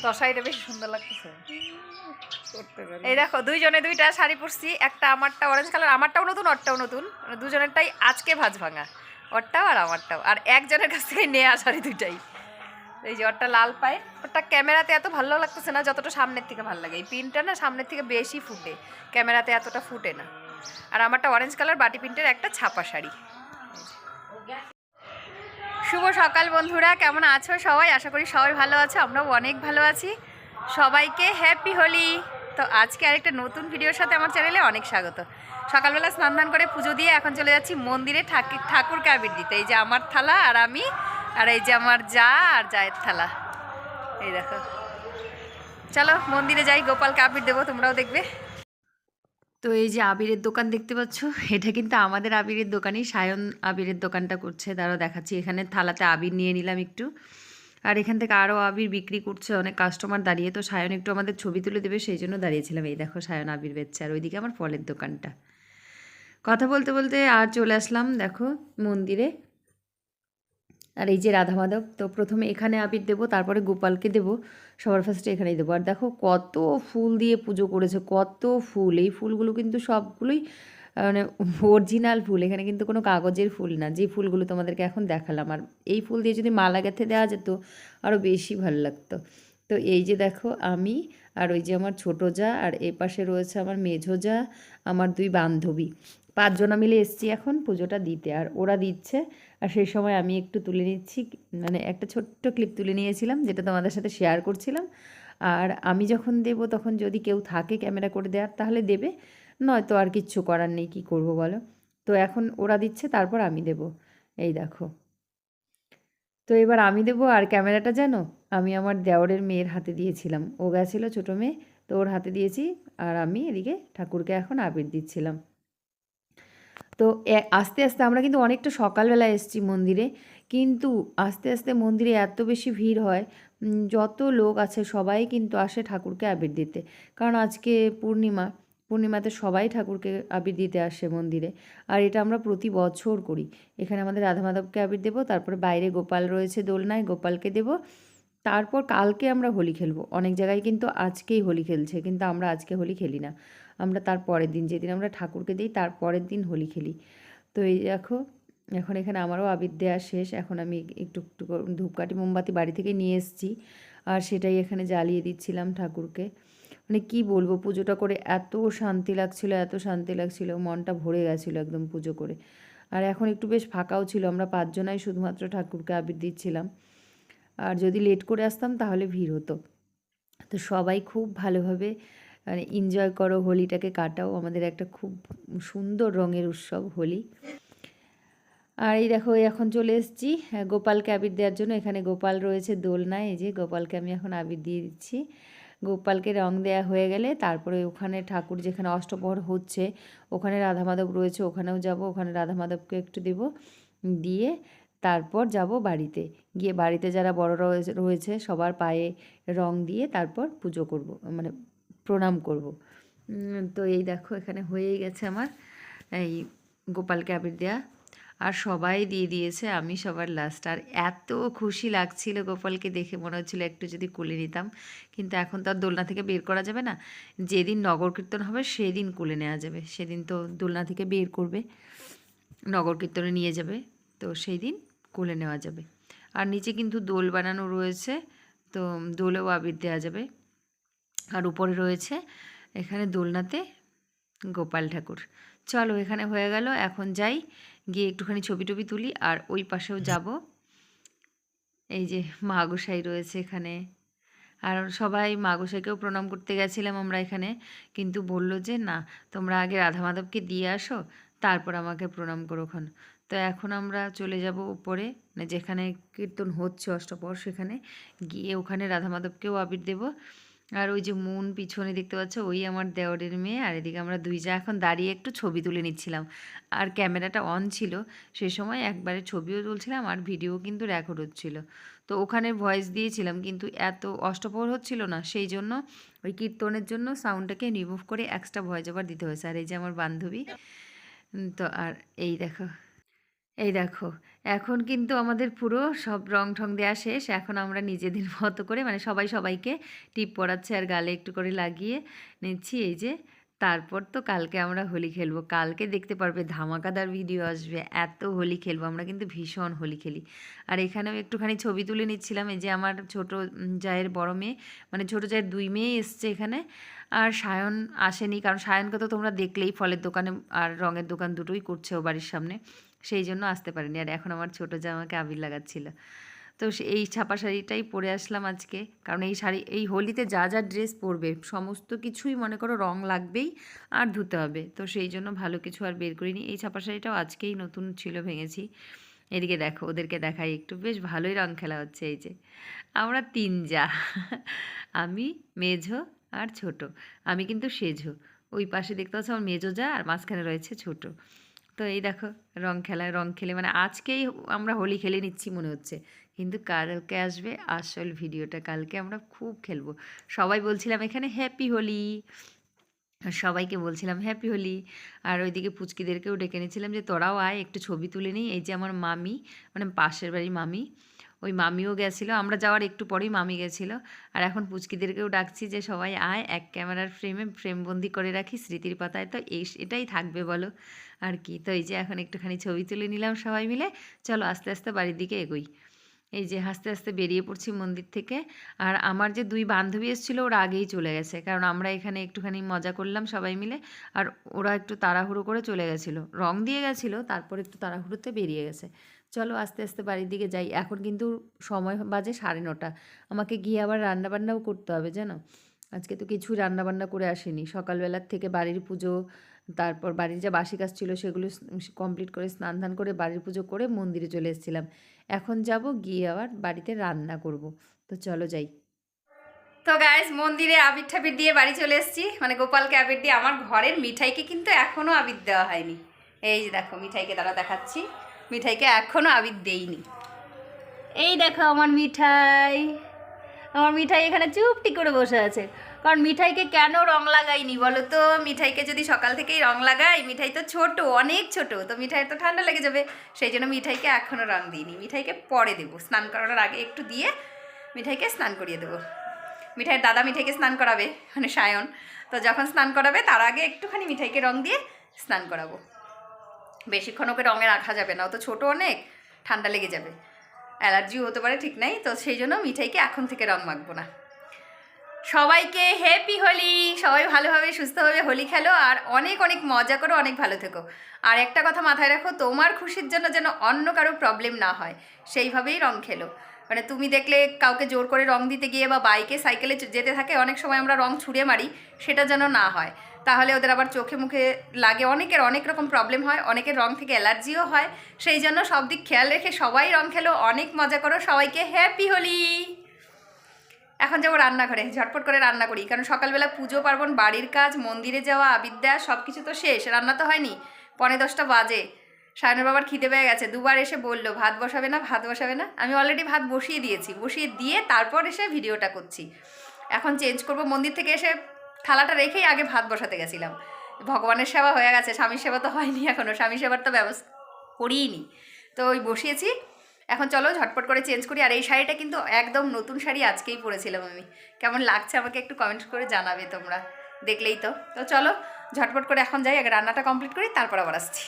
তসাইটা বেশি সুন্দর লাগতেছে। এই দেখো দুইজনে দুইটা শাড়ি পরছি, একটা আমারটা অরেঞ্জ কালার, আমারটাও নতুন ওরটাও নতুন, দুজনেরটাই আজকে ভাঁজ ভাঙা, ওরটাও আর আমারটাও, আর একজনের কাছ থেকে নেওয়া শাড়ি দুইটাই। এই যে ওরটা লাল পায়, ওরটা ক্যামেরাতে এত ভালো লাগতেছে না যতটা সামনের থেকে ভালো লাগে। এই পিনটা না সামনের থেকে বেশি ফুটে, ক্যামেরাতে এতটা ফুটে না। আর আমারটা অরেঞ্জ কালার বাটি প্রিন্টের একটা ছাপা শাড়ি। শুভ সকাল বন্ধুরা, কেমন আছো সবাই? আশা করি সবাই ভালো আছো, আমরাও অনেক ভালো আছি। সবাইকে হ্যাপি হোলি। তো আজকে আরেকটা নতুন ভিডিওর সাথে আমার চ্যানেলে অনেক স্বাগত। সকালবেলা স্নান দান করে পুজো দিয়ে এখন চলে যাচ্ছি মন্দিরে ঠাকুরকে আবির দিতে। এই যে আমার থালা আর আমি, আর এই যে আমার যা আর জায়ের থালা। এই দেখো, চলো মন্দিরে যাই, গোপালকে আবির দেবো, তোমরাও দেখবে। তো এই যে আবিরের দোকান দেখতে পাচ্ছ, এটা কিন্তু আমাদের আবিরের দোকানই, সায়ন আবিরের দোকানটা করছে। তারাও দেখাচ্ছি, এখানে থালাতে আবির নিয়ে নিলাম একটু, আর এখান থেকে আরও আবির বিক্রি করছে অনেক কাস্টমার দাঁড়িয়ে। তো সায়ন একটু আমাদের ছবি তুলে দেবে, সেই জন্য দাঁড়িয়েছিলাম। এই দেখো সায়ন আবির বেচছে, আর ওইদিকে আমার ফলের দোকানটা। কথা বলতে বলতে আর চলে আসলাম দেখো মন্দিরে। আর এই যে রাধা মাধব, তো প্রথমে এখানে আবির দেবো, তারপরে গোপালকে দেবো, সবার ফার্স্টে এখানেই দেবো। আর দেখো কত ফুল দিয়ে পুজো করেছে, কত ফুল! এই ফুলগুলো কিন্তু সবগুলোই মানে অরিজিনাল ফুল, এখানে কিন্তু কোনো কাগজের ফুল না, যে ফুলগুলো তোমাদেরকে এখন দেখালাম। আর এই ফুল দিয়ে যদি মালা গেঁথে দেওয়া যেত আরও বেশি ভালো লাগতো। তো এই যে দেখো আমি, আর ওই যে আমার ছোটো যা, আর এ পাশে রয়েছে আমার মেঝো যা, আমার দুই বান্ধবী, 5 জনা মিলে এসছি এখন পুজোটা দিতে। আর ওরা দিচ্ছে, আর সেই সময় আমি একটু তুলে নিচ্ছি, মানে একটা ছোট্ট ক্লিপ তুলে নিয়েছিলাম, যেটা তোমাদের সাথে শেয়ার করছিলাম। আর আমি যখন দেব তখন যদি কেউ থাকে ক্যামেরা করে দেওয়ার তাহলে দেবে, নয়তো আর কিচ্ছু করার নেই, কী করবো বলো। তো এখন ওরা দিচ্ছে, তারপর আমি দেব। এই দেখো, তো এবার আমি দেবো। আর ক্যামেরাটা যেন আমি আমার দেওরের মেয়ের হাতে দিয়েছিলাম, ও গেছিলো ছোটো মেয়ে, তো ওর হাতে দিয়েছি। আর আমি এদিকে ঠাকুরকে এখন আবির দিচ্ছিলাম। তো আস্তে আস্তে আমরা কিন্তু অনেকটা সকালবেলা এসেছি মন্দিরে, কিন্তু আস্তে আস্তে মন্দিরে এত বেশি ভিড় হয়, যত লোক আছে সবাই কিন্তু আসে ঠাকুরকে আবির দিতে। কারণ আজকে পূর্ণিমাতে সবাই ঠাকুরকে আবির দিতে আসে মন্দিরে। আর এটা আমরা প্রতি বছর করি। এখানে আমাদের রাধা মাধবকে আবির দেবো, তারপরে বাইরে গোপাল রয়েছে দোলনায়, গোপালকে দেবো। তারপর কালকে আমরা হোলি খেলবো। অনেক জায়গায় কিন্তু আজকেই হোলি খেলছে, কিন্তু আমরা আজকে হোলি খেলি না। আমরা তার পরের দিন, যেদিন আমরা ঠাকুরকে দিই তার পরের দিন হোলি খেলি। তো এই দেখো, এখন এখানে আমারও আবির দেওয়া শেষ। এখন আমি একটু একটু ধূপকাঠি মোমবাতি বাড়ি থেকে নিয়ে এসেছি, আর সেটাই এখানে জ্বালিয়ে দিচ্ছিলাম ঠাকুরকে। মানে কি বলবো, পুজোটা করে এত শান্তি লাগছিল, এত শান্তি লাগছিল, মনটা ভরে গেছিলো একদম পুজো করে। আর এখন একটু বেশ ফাঁকাও ছিল, আমরা 5 জনাই শুধুমাত্র ঠাকুরকে আবির দিচ্ছিলাম। আর যদি লেট করে আসতাম তাহলে ভিড় হতো। তো সবাই খুব ভালোভাবে মানে এনজয় করো, হোলিটাকে কাটাও। আমাদের একটা খুব সুন্দর রঙের উৎসব হোলি। আর এই দেখো, এখন চলে এসেছি গোপালকে আবির দেওয়ার জন্য। এখানে গোপাল রয়েছে দোলনায়, এই যে গোপালকে আমি এখন আবির দিয়ে দিচ্ছি। গোপালকে রং দেয়া হয়ে গেলে তারপরে ওখানে ঠাকুর যেখানে অষ্টপ্রহর হচ্ছে, ওখানে রাধা মাধব রয়েছে, ওখানেও যাব, ওখানে রাধা মাধবকে একটু দেব, দিয়ে তারপর যাব বাড়িতে। গিয়ে বাড়িতে যারা বড়রা রয়েছে সবার পায়ে রং দিয়ে তারপর পুজো করব, মানে প্রণাম করব। তো এই দেখো, এখানে হয়েই গেছে আমার এই গোপালকে আবির দেয়া, আর সবাই দিয়ে দিয়েছে, আমি সবার লাস্ট। আর এত খুশি লাগছিল গোপালকে দেখে, মনে হচ্ছিল একটু যদি কোলে নিতাম, কিন্তু এখন তো আর দোলনা থেকে বের করা যাবে না। যেদিন নগর কীর্তন হবে সেদিন কোলে নেওয়া যাবে, সেদিন তো দোলনা থেকে বের করবে, নগর কীর্তনে নিয়ে যাবে, তো সেই দিন কোলে নেওয়া যাবে। আর নিচে কিন্তু দোল বানানো রয়েছে, তো দোলেও আবির দেওয়া যাবে। আর উপরে রয়েছে এখানে দোলনাতে গোপাল ঠাকুর। চলো, এখানে হয়ে গেল, এখন যাই, গিয়ে একটুখানি ছবি টবি তুলি। আর ওই পাশেও যাব, এই যে মা গোসাই রয়েছে এখানে, আর সবাই মা গোসাইকেও প্রণাম করতে গেছিলাম আমরা এখানে, কিন্তু বলল যে না, তোমরা আগে রাধা মাধবকে দিয়ে আসো, তারপর আমাকে প্রণাম করোখন। তো এখন আমরা চলে যাব উপরে, মানে যেখানে কীর্তন হচ্ছে অষ্টপ্রহর, সেখানে গিয়ে ওখানে রাধা মাধবকেও আবির দেবো। আর ওই যে মুন পিছনে দেখতে পাচ্ছ, ওই আমার দেওরের মেয়ে। আর এদিকে আমরা দুই যা এখন দাঁড়িয়ে একটু ছবি তুলে নিচ্ছিলাম, আর ক্যামেরাটা অন ছিল সে সময়, একবারে ছবিও তুলছিলাম আর ভিডিও কিন্তু রেকর্ড হচ্ছিল। তো ওখানে ভয়েস দিয়েছিলাম, কিন্তু এত অষ্টপ্রহর হচ্ছিল না, সেই জন্য ওই কীর্তনের জন্য সাউন্ডটাকে রিমুভ করে এক্সট্রা ভয়েস ওভার দিতে হয়েছে। আর এই যে আমার বান্ধবী, তো আর এই দেখো, এই দেখো, এখন কিন্তু আমাদের পুরো সব রং ঠং দেওয়া শেষ। এখন আমরা নিজেদের মতো করে মানে সবাই সবাইকে টিপ পরাচ্ছে আর গালে একটু করে লাগিয়ে নিচ্ছি। এই যে তারপর তো কালকে আমরা হোলি খেলবো। কালকে দেখতে পারবে ধামাকাদার ভিডিও আসবে। এত হোলি খেলবো আমরা, কিন্তু ভীষণ হোলি খেলি। আর এখানেও একটুখানি ছবি তুলে নিচ্ছিলাম। এই যে আমার ছোট জায়ের বড় মেয়ে, মানে ছোট জায়ের 2 মেয়ে এসছে এখানে। আর সায়ন আসেনি, কারণ সায়নকে তো তোমরা দেখলেই ফলের দোকানে আর রঙের দোকান দুটোই করছে ও বাড়ির সামনে, সেই জন্য আসতে পারিনি। আর এখন আমার ছোটো জামাকে আবির লাগাচ্ছিল। তো এই ছাপা শাড়িটাই পরে আসলাম আজকে, কারণ এই শাড়ি এই হোলিতে যা যা ড্রেস পরবে সমস্ত কিছুই মনে করো রং লাগবেই আর ধুতে হবে। তো সেই জন্য ভালো কিছু আর বের করিনি। এই ছাপা শাড়িটাও আজকেই নতুন ছিল, ভেঙেছি। এদিকে দেখো, ওদেরকে দেখাই একটু, বেশ ভালোই রং খেলা হচ্ছে। এই যে আমরা 3 যা, আমি, মেঝো আর ছোট। আমি কিন্তু সেঝো। ওই পাশে দেখতে পাচ্ছ আমার মেজো যা, আর মাঝখানে রয়েছে ছোট। তো এই দেখো রং খেলে মানে আজকেই আমরা হোলি খেলে নিচ্ছি মনে হচ্ছে, কিন্তু কালকে আসবে আসল ভিডিওটা। কালকে আমরা খুব খেলবো। সবাই বলছিলাম এখানে হ্যাপি হোলি, সবাইকে বলছিলাম হ্যাপি হোলি। আর ওইদিকে পুচকিদেরকেও ডেকে নিয়েছিলাম যে তোরাও আয়, একটু ছবি তুলে নিই। এই যে আমার মামি, মানে পাশের বাড়ির মামি, ওই মামিও গেছিলো। আমরা যাওয়ার একটু পরেই মামি গেছিলো। আর এখন পুচকিদেরকেও ডাকছি যে সবাই আয়, এক ক্যামেরার ফ্রেমবন্দি করে রাখি স্মৃতির পাতায়। তো এটাই থাকবে বলো আর কি। তো এই যে এখন একটুখানি ছবি তুলে নিলাম সবাই মিলে। চলো আস্তে আস্তে বাড়ির দিকে এগোই। এই যে হাসতে হাসতে বেরিয়ে পড়ছি মন্দির থেকে। আর আমার যে 2 বান্ধবী এসেছিলো ওরা আগেই চলে গেছে, কারণ আমরা এখানে একটুখানি মজা করলাম সবাই মিলে। আর ওরা একটু তাড়াহুড়ো করে চলে গেছিলো, রং দিয়ে গেছিলো, তারপর একটু তাড়াহুড়োতে বেরিয়ে গেছে। চলো আস্তে আস্তে বাড়ির দিকে যাই। এখন কিন্তু সময় বাজে 9:30। আমাকে গিয়ে আবার রান্নাবান্নাও করতে হবে জানো। আজকে তো কিছু রান্নাবান্না করে আসিনি। সকালবেলার থেকে বাড়ির পুজো, তারপর বাড়ির যা বাসি কাজ ছিল সেগুলো কমপ্লিট করে স্নান ধান করে বাড়ির পুজো করে মন্দিরে চলে এসেছিলাম। এখন যাব, গিয়ে আবার বাড়িতে রান্না করব। তো চলো যাই। তো গাইস, মন্দিরে আবির ঠাবির দিয়ে বাড়ি চলে এসেছি, মানে গোপালকে আবির দিয়ে। আমার ঘরের মিঠাইকে কিন্তু এখনও আবির দেওয়া হয়নি। এই যে দেখো মিঠাইকে, দ্বারা দেখাচ্ছি, মিঠাইকে এখনও আবির দেইনি। এই দেখো আমার মিঠাই, আমার মিঠাই এখানে চুপটি করে বসে আছে। কারণ মিঠাইকে কেন রং লাগাইনি বলো তো? মিঠাইকে যদি সকাল থেকেই রং লাগাই, মিঠাই তো ছোট, অনেক ছোট, তো মিঠাইয়ের তো ঠান্ডা লেগে যাবে। সেই জন্য মিঠাইকে এখনও রং দিইনি। মিঠাইকে পরে দেবো, স্নান করানোর আগে একটু দিয়ে মিঠাইকে স্নান করিয়ে দেবো। মিঠাইয়ের দাদা মিঠাইকে স্নান করাবে, মানে সায়ন। তো যখন স্নান করাবে তার আগে একটুখানি মিঠাইকে রং দিয়ে স্নান করাবো। বেশিক্ষণ ওকে রঙে রাখা যাবে না, ও তো ছোটো অনেক, ঠান্ডা লেগে যাবে, অ্যালার্জিও হতে পারে, ঠিক নাই। তো সেই জন্য মিঠাইকে এখন থেকে রং মাখবো না। সবাইকে হ্যাপি হোলি। সবাই ভালোভাবে সুস্থভাবে হোলি খেলো আর অনেক অনেক মজা করো, অনেক ভালো থেকো। আর একটা কথা মাথায় রাখো, তোমার খুশির জন্য যেন অন্য কারো প্রবলেম না হয়, সেইভাবেই রং খেলো। মানে তুমি দেখলে কাউকে জোর করে রং দিতে গিয়ে বা বাইকে সাইকেলে যেতে থাকে, অনেক সময় আমরা রং ছুঁড়ে মারি, সেটা যেন না হয়। তাহলে ওদের আবার চোখে মুখে লাগে, অনেকের অনেক রকম প্রবলেম হয়, অনেকের রং থেকে অ্যালার্জিও হয়। সেই জন্য সব দিক খেয়াল রেখে সবাই রং খেলো, অনেক মজা করো। সবাইকে হ্যাপি হোলি। এখন যাবো রান্নাঘরে, ঝটপট করে রান্না করি, কারণ সকালবেলা পুজো পার্বণ, বাড়ির কাজ, মন্দিরে যাওয়া, আবির দেওয়া, সব কিছু তো শেষ, রান্না তো হয়নি। 9:45 বাজে। সায়নের বাবার খিদে পেয়ে গেছে, 2বার এসে বললো ভাত বসাবে না, ভাত বসাবে না। আমি অলরেডি ভাত বসিয়ে দিয়েছি, বসিয়ে দিয়ে তারপর এসে ভিডিওটা করছি। এখন চেঞ্জ করব, মন্দির থেকে এসে থালাটা রেখেই আগে ভাত বসাতে গেছিলাম। ভগবানের সেবা হয়ে গেছে, স্বামীর সেবা তো হয়নি এখনও, স্বামী সেবার তো ব্যবস্থা করিনি। তো ওই বসিয়েছি। এখন চলো ঝটপট করে চেঞ্জ করি। আর এই শাড়িটা কিন্তু একদম নতুন শাড়ি, আজকেই পরেছিলাম আমি। কেমন লাগছে আমাকে একটু কমেন্ট করে জানাবে তোমরা, দেখলেই তো। তো চলো ঝটপট করে এখন যাই, আগে রান্নাটা কমপ্লিট করি, তারপর আবার আসছি।